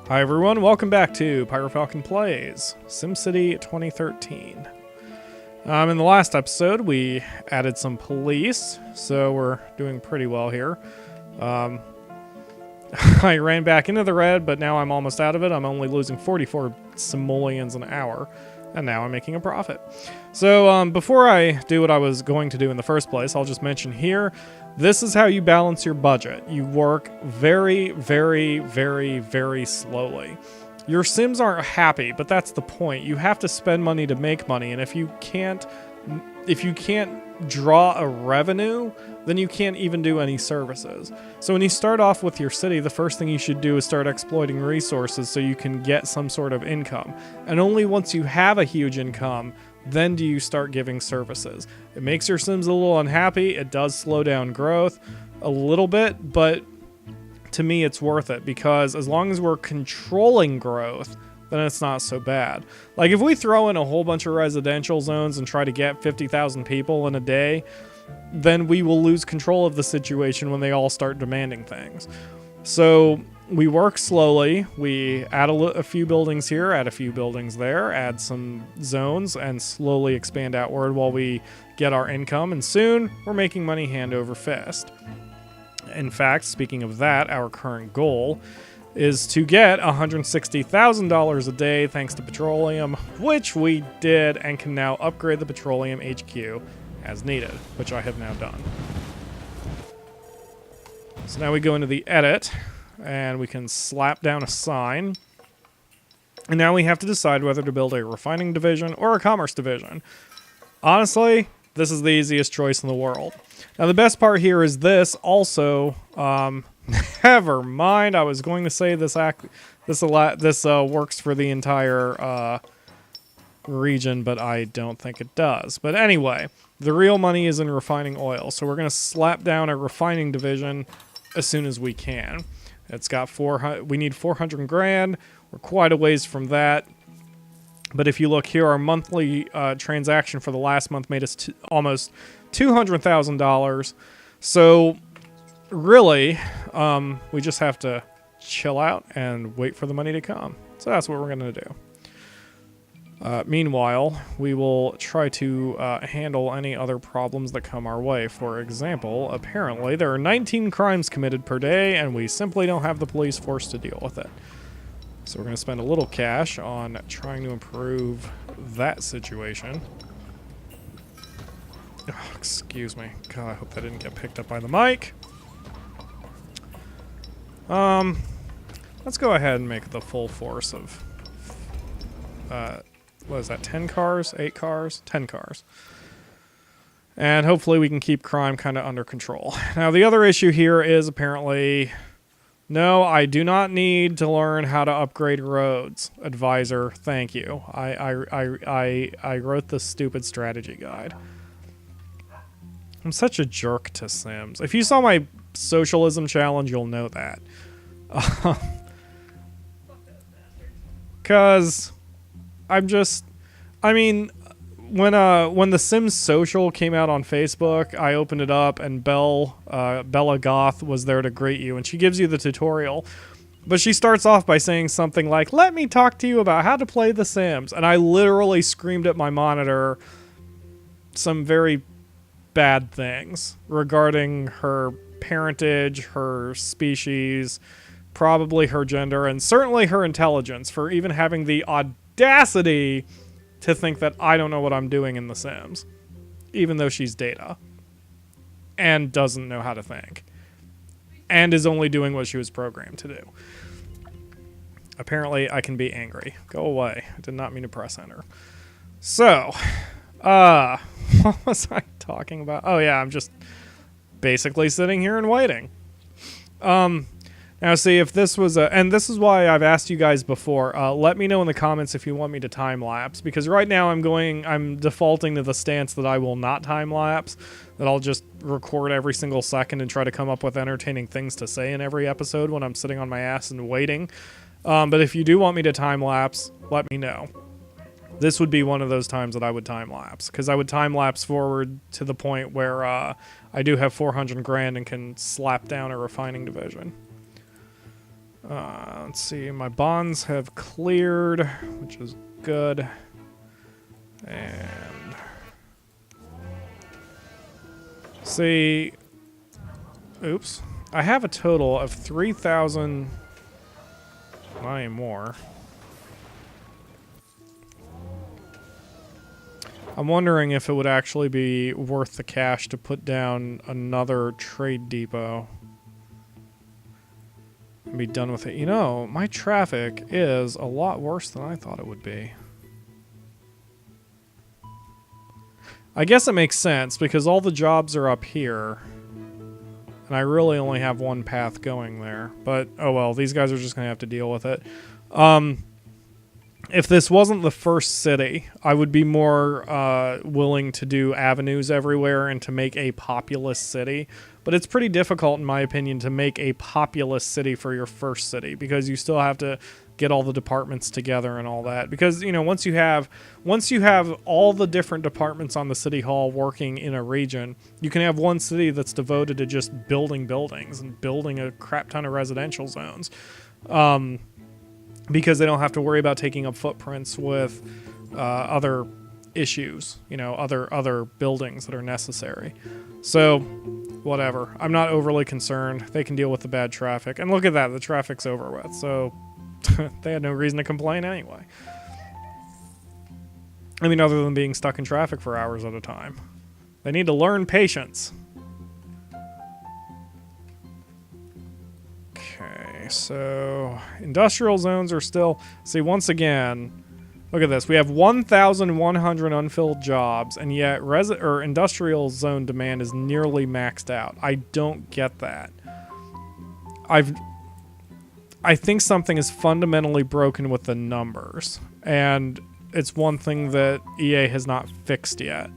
Hi everyone, welcome back to PyroFalkon Plays SimCity 2013. In the last episode, we added some police, so we're doing pretty well here. I ran back into the red, but now I'm almost out of it. I'm only losing 44 simoleons an hour, and now I'm making a profit. So before I do what I was going to do in the first place, I'll just mention here, this is how you balance your budget. You work very, very, very, very slowly. Your Sims aren't happy, but that's the point. You have to spend money to make money, and if you can't draw a revenue, then you can't even do any services. So when you start off with your city, the first thing you should do is start exploiting resources so you can get some sort of income. And only once you have a huge income, then do you start giving services. It makes your Sims a little unhappy. It does slow down growth a little bit, but to me it's worth it because as long as we're controlling growth, then it's not so bad. Like if we throw in a whole bunch of residential zones and try to get 50,000 people in a day, then we will lose control of the situation when they all start demanding things. So we work slowly. We add a few buildings here, add a few buildings there, add some zones, and slowly expand outward while we get our income. And soon, we're making money hand over fist. In fact, speaking of that, our current goal is to get $160,000 a day thanks to Petroleum, which we did and can now upgrade the Petroleum HQ as needed, which I have now done. So now we go into the edit, and we can slap down a sign. And now we have to decide whether to build a refining division or a commerce division. Honestly, this is the easiest choice in the world. Now the best part here is this also, never mind, I was going to say this works for the entire region, but I don't think it does. But anyway, the real money is in refining oil, so we're going to slap down a refining division as soon as we can. It's got we need 400 grand. We're quite a ways from that. But if you look here, our monthly transaction for the last month made us almost $200,000. So really, we just have to chill out and wait for the money to come. So that's what we're going to do. Meanwhile, we will try to handle any other problems that come our way. For example, apparently there are 19 crimes committed per day, and we simply don't have the police force to deal with it. So we're going to spend a little cash on trying to improve that situation. Oh, excuse me. God, I hope that didn't get picked up by the mic. Let's go ahead and make the full force of... what is that, 10 cars? 8 cars? 10 cars. And hopefully we can keep crime kind of under control. Now, the other issue here is apparently... No, I do not need to learn how to upgrade roads. Advisor, thank you. I wrote this stupid strategy guide. I'm such a jerk to Sims. If you saw my socialism challenge, you'll know that. Because... I mean, when the Sims Social came out on Facebook, I opened it up and Bella Goth was there to greet you, and she gives you the tutorial. But she starts off by saying something like, "Let me talk to you about how to play The Sims." And I literally screamed at my monitor some very bad things regarding her parentage, her species, probably her gender, and certainly her intelligence for even having the audacity to think that I don't know what I'm doing in The Sims, even though she's Data and doesn't know how to think and is only doing what she was programmed to do. Apparently, I can be angry. Go away. I did not mean to press enter. So, what was I talking about? Oh yeah, I'm just basically sitting here and waiting. Now, see, if this was and this is why I've asked you guys before, let me know in the comments if you want me to time-lapse, because right now I'm defaulting to the stance that I will not time-lapse, that I'll just record every single second and try to come up with entertaining things to say in every episode when I'm sitting on my ass and waiting. But if you do want me to time-lapse, let me know. This would be one of those times that I would time-lapse, because I would time-lapse forward to the point where I do have 400 grand and can slap down a refining division. Let's see, my bonds have cleared, which is good. And see, oops, I have a total of 3,000, not anymore. I'm wondering if it would actually be worth the cash to put down another trade depot and be done with it. You know, my traffic is a lot worse than I thought it would be. I guess it makes sense because all the jobs are up here and I really only have one path going there. But, oh well, these guys are just going to have to deal with it. If this wasn't the first city, I would be more willing to do avenues everywhere and to make a populous city. But it's pretty difficult, in my opinion, to make a populous city for your first city because you still have to get all the departments together and all that. Because, you know, once you have all the different departments on the city hall working in a region, you can have one city that's devoted to just building buildings and building a crap ton of residential zones. Because they don't have to worry about taking up footprints with other issues, you know, other buildings that are necessary. So, whatever. I'm not overly concerned. They can deal with the bad traffic. And look at that, the traffic's over with. So, they had no reason to complain anyway. I mean, other than being stuck in traffic for hours at a time. They need to learn patience. So industrial zones are still, see, once again, look at this. We have 1,100 unfilled jobs, and yet industrial zone demand is nearly maxed out. I don't get that. I think something is fundamentally broken with the numbers, and it's one thing that EA has not fixed yet.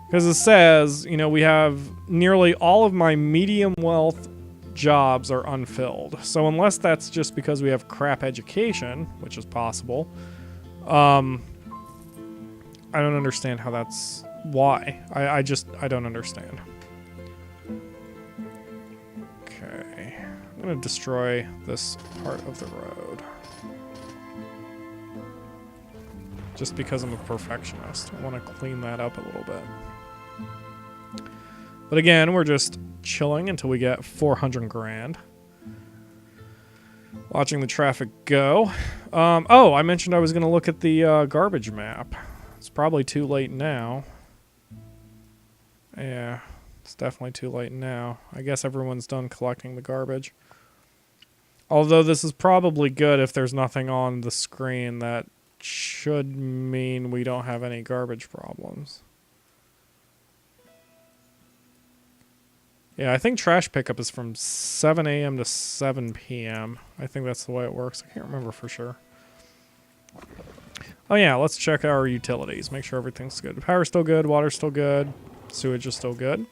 Because it says, you know, we have nearly all of my medium wealth jobs are unfilled. So unless that's just because we have crap education, which is possible, I don't understand how that's why. I don't understand. Okay. I'm going to destroy this part of the road. Just because I'm a perfectionist. I want to clean that up a little bit. But again, we're just chilling until we get 400 grand. Watching the traffic go. Oh, I mentioned I was going to look at the garbage map. It's probably too late now. Yeah, it's definitely too late now. I guess everyone's done collecting the garbage. Although this is probably good if there's nothing on the screen. That should mean we don't have any garbage problems. Yeah, I think trash pickup is from 7 a.m. to 7 p.m. I think that's the way it works. I can't remember for sure. Oh yeah, let's check our utilities. Make sure everything's good. Power's still good. Water's still good. Sewage is still good.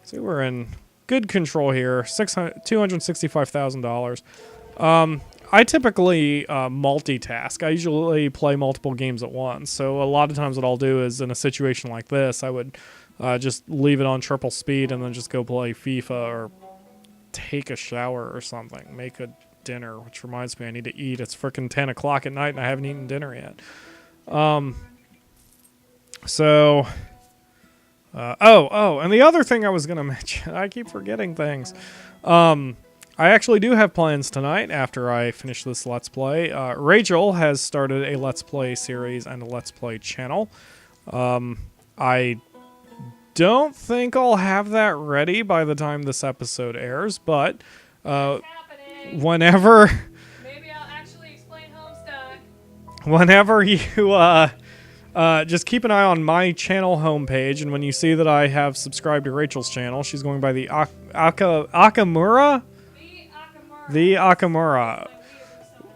See, we're in good control here. $265,000. I typically multitask. I usually play multiple games at once. So a lot of times what I'll do is in a situation like this, I would just leave it on triple speed and then just go play FIFA or take a shower or something. Make a dinner, which reminds me I need to eat. It's freaking 10 o'clock at night and I haven't eaten dinner yet. And the other thing I was going to mention, I keep forgetting things. I actually do have plans tonight after I finish this Let's Play. Rachel has started a Let's Play series and a Let's Play channel. I don't think I'll have that ready by the time this episode airs, but whenever... Maybe I'll actually explain Homestuck. Whenever you... just keep an eye on my channel homepage, and when you see that I have subscribed to Rachel's channel, she's going by the Akamura? The Akamura.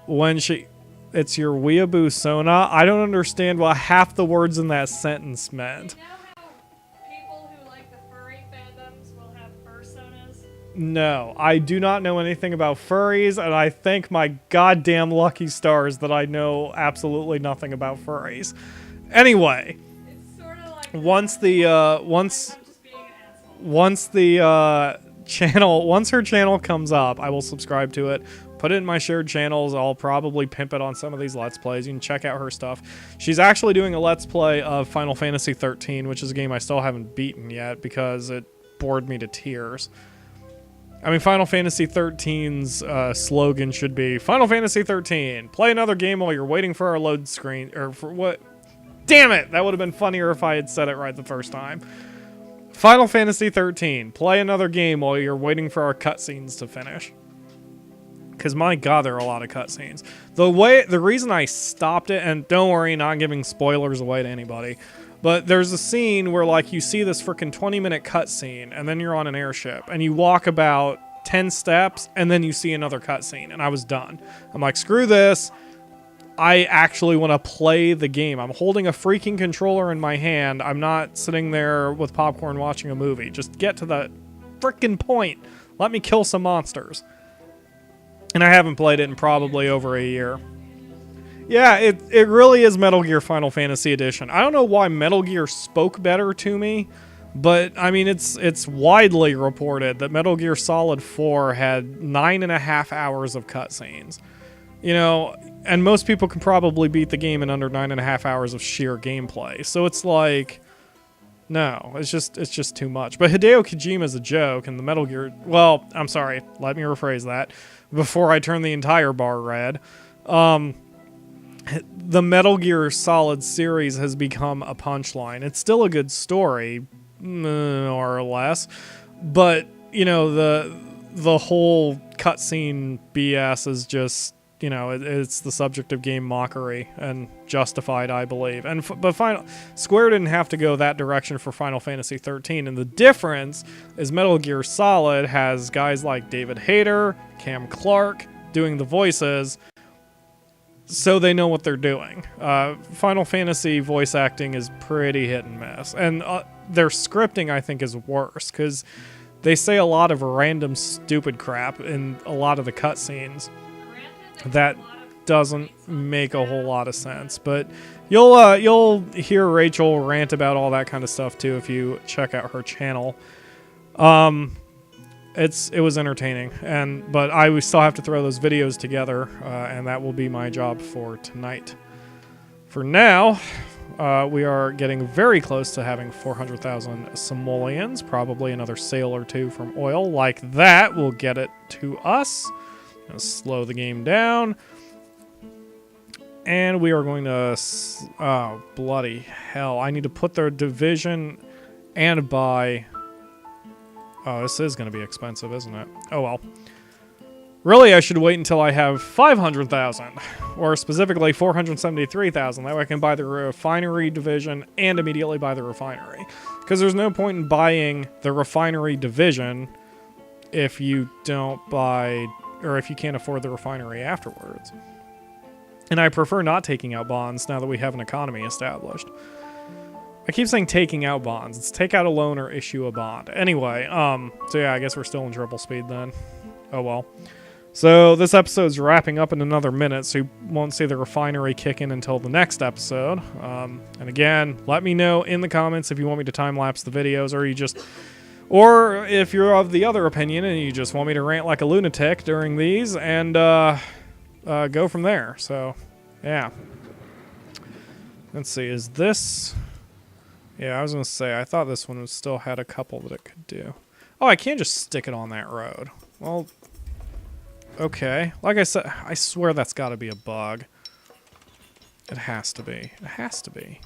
When she... It's your weeaboo Sona. I don't understand what half the words in that sentence meant. You know how people who like the furry fandoms will have fursonas? No, I do not know anything about furries, and I thank my goddamn lucky stars that I know absolutely nothing about furries. Anyway, It's sort of like once the channel, once her channel comes up, I will subscribe to it, put it in my shared channels. I'll probably pimp it on some of these Let's Plays. You can check out her stuff. She's actually doing a Let's Play of Final Fantasy 13, which is a game I still haven't beaten yet because it bored me to tears. I mean, Final Fantasy 13's slogan should be, Final Fantasy 13, play another game while you're waiting for our load screen, or for what? Damn it! That would have been funnier if I had said it right the first time. Final Fantasy 13, play another game while you're waiting for our cutscenes to finish. Because my god, there are a lot of cutscenes. The reason I stopped it, and don't worry, not giving spoilers away to anybody, but there's a scene where, like, you see this freaking 20-minute cutscene, and then you're on an airship, and you walk about 10 steps, and then you see another cutscene, and I was done. I'm like, screw this. I actually want to play the game. I'm holding a freaking controller in my hand. I'm not sitting there with popcorn watching a movie. Just get to the freaking point. Let me kill some monsters. And I haven't played it in probably over a year. Yeah, it really is Metal Gear Final Fantasy Edition. I don't know why Metal Gear spoke better to me, but I mean, it's widely reported that Metal Gear Solid 4 had 9.5 hours of cutscenes. You know, and most people can probably beat the game in under 9.5 hours of sheer gameplay. So it's like, no, it's just too much. But Hideo Kojima's a joke, and the Metal Gear, well, I'm sorry, let me rephrase that before I turn the entire bar red. The Metal Gear Solid series has become a punchline. It's still a good story, more or less, but you know, the whole cutscene BS is just, you know, it's the subject of game mockery, and justified, I believe. But Square didn't have to go that direction for Final Fantasy 13, and the difference is Metal Gear Solid has guys like David Hayter, Cam Clark doing the voices, so they know what they're doing. Final Fantasy voice acting is pretty hit and miss, and their scripting, I think, is worse, because they say a lot of random stupid crap in a lot of the cutscenes that doesn't make a whole lot of sense. But you'll hear Rachel rant about all that kind of stuff too if you check out her channel. It was entertaining, but I still have to throw those videos together, and that will be my job for tonight. For now, we are getting very close to having 400,000 simoleons, probably another sale or two from oil. Like that will get it to us. Gonna slow the game down. And we are going to... Oh, bloody hell. I need to put their division and buy... Oh, this is going to be expensive, isn't it? Oh, well. Really, I should wait until I have 500,000. Or specifically 473,000. That way I can buy the refinery division and immediately buy the refinery. Because there's no point in buying the refinery division if you don't buy... or if you can't afford the refinery afterwards. And I prefer not taking out bonds now that we have an economy established. I keep saying taking out bonds. It's take out a loan or issue a bond. Anyway, so yeah, I guess we're still in triple speed then. Oh well. So this episode's wrapping up in another minute, so you won't see the refinery kick in until the next episode. And again, let me know in the comments if you want me to time-lapse the videos, or if you're of the other opinion and you just want me to rant like a lunatic during these, and go from there. So, yeah. Let's see, is this... Yeah, I was going to say, I thought this one still had a couple that it could do. Oh, I can't just stick it on that road. Well, okay. Like I said, I swear that's got to be a bug. It has to be. It has to be.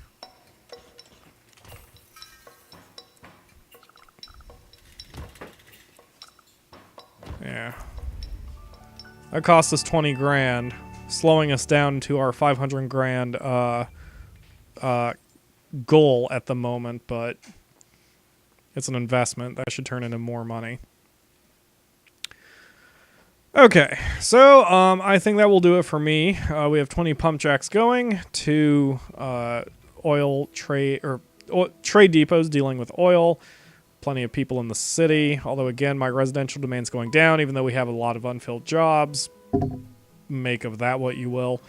Yeah. That cost us 20 grand, slowing us down to our 500 grand goal at the moment, but it's an investment. That should turn into more money. Okay, so I think that will do it for me. We have 20 pump jacks going to oil trade or trade depots dealing with oil. Plenty of people in the city, although again my residential demand's going down even though we have a lot of unfilled jobs. Make of that what you will.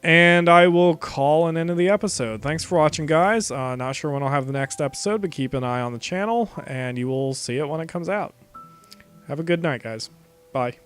And I will call an end of the episode. Thanks for watching, guys. Not sure when I'll have the next episode, but keep an eye on the channel and you will see it when it comes out. Have a good night, guys. Bye.